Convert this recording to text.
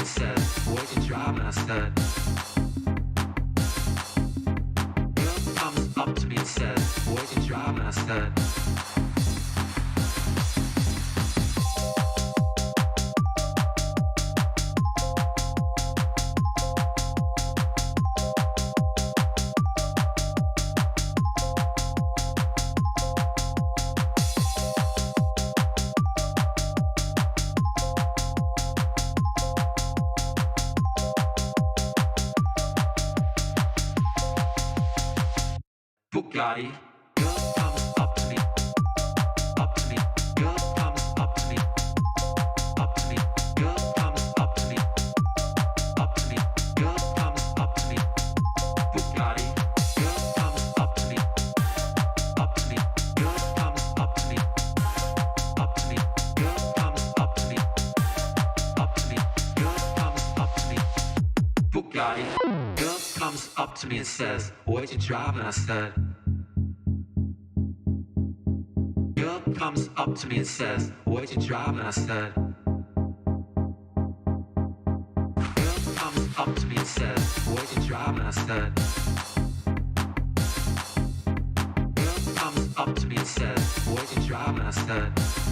and said, what you driving? I said. Girl comes up to me and said, what you driving? I said. Bugatti. Girl comes up to me, up to me. Girl comes up to me, up to me. Girl comes up to me, up to me. Girl comes up to me, Bugatti. Girl comes up to me, up to me. Girl comes up to me, up to me. Girl comes up to me, up to me. Girl comes up to me, Bugatti. Girl comes up to me and says, what you driving? I said. Girl comes up to me and says, what you driving? I said. Girl comes up to me and says, what you driving? I said. Girl comes up to me and says, what you driving? I said.